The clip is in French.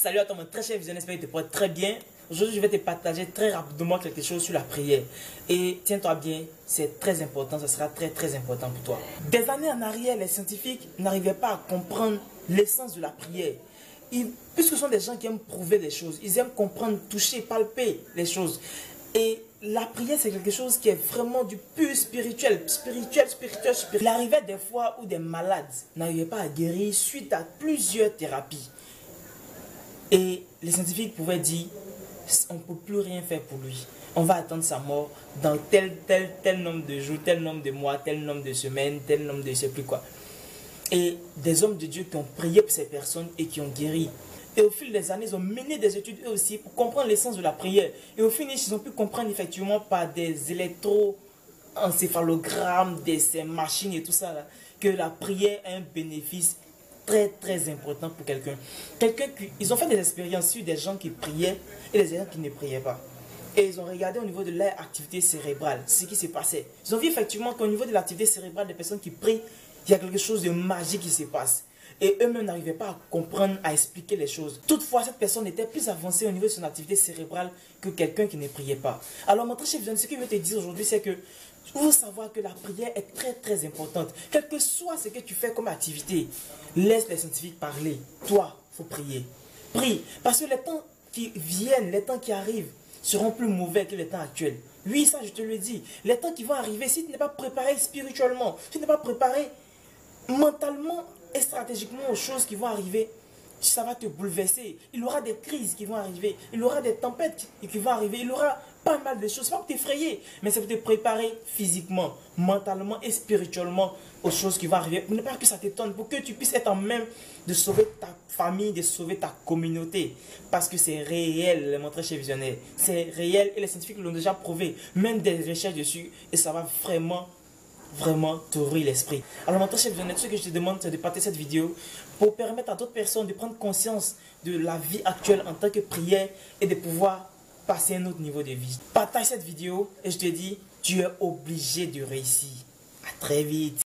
Salut à toi mon très cher visionnaire, j'espère que tu te portes très bien. Aujourd'hui je vais te partager très rapidement quelque chose sur la prière. Et tiens-toi bien, c'est très important, ça sera très important pour toi. Des années en arrière, les scientifiques n'arrivaient pas à comprendre l'essence de la prière. Puisque ce sont des gens qui aiment prouver des choses, ils aiment comprendre, toucher, palper les choses. Et la prière, c'est quelque chose qui est vraiment du pur spirituel. Il arrivait des fois où des malades n'arrivaient pas à guérir suite à plusieurs thérapies. Et les scientifiques pouvaient dire, on ne peut plus rien faire pour lui. On va attendre sa mort dans tel nombre de jours, tel nombre de mois, tel nombre de semaines, tel nombre de je ne sais plus quoi. Et des hommes de Dieu qui ont prié pour ces personnes et qui ont guéri. Et au fil des années, ils ont mené des études eux aussi pour comprendre l'essence de la prière. Et au finish, ils ont pu comprendre effectivement par des électroencéphalogrammes, ces machines et tout ça, là, que la prière a un bénéfice très important pour quelqu'un. Ils ont fait des expériences sur des gens qui priaient et des gens qui ne priaient pas. Et ils ont regardé au niveau de leur activité cérébrale, ce qui se passait. Ils ont vu effectivement qu'au niveau de l'activité cérébrale des personnes qui prient, il y a quelque chose de magique qui se passe. Et eux-mêmes n'arrivaient pas à comprendre, à expliquer les choses. Toutefois, cette personne était plus avancée au niveau de son activité cérébrale que quelqu'un qui ne priait pas. Alors, mon très cher visionnaire, ce que je veux te dire aujourd'hui, c'est que il faut savoir que la prière est très importante. Quel que soit ce que tu fais comme activité, laisse les scientifiques parler. Toi, il faut prier. Prie. Parce que les temps qui viennent, les temps qui arrivent, seront plus mauvais que les temps actuels. Oui, ça, je te le dis. Les temps qui vont arriver, si tu n'es pas préparé spirituellement, si tu n'es pas préparé mentalement et stratégiquement aux choses qui vont arriver, ça va te bouleverser. Il y aura des crises qui vont arriver. Il y aura des tempêtes qui vont arriver. Il y aura pas mal de choses. C'est pas pour t'effrayer, mais c'est pour te préparer physiquement, mentalement et spirituellement aux choses qui vont arriver. Pour ne pas que ça t'étonne, pour que tu puisses être en même de sauver ta famille, de sauver ta communauté. Parce que c'est réel, mon très cher visionnaire. C'est réel et les scientifiques l'ont déjà prouvé. Même des recherches dessus. Et ça va vraiment t'ouvrir l'esprit. Alors mon très cher visionnaire, ce que je te demande, c'est de partager cette vidéo pour permettre à d'autres personnes de prendre conscience de la vie actuelle en tant que prière et de pouvoir passer à un autre niveau de vie. Partage cette vidéo et je te dis, tu es obligé de réussir. À très vite.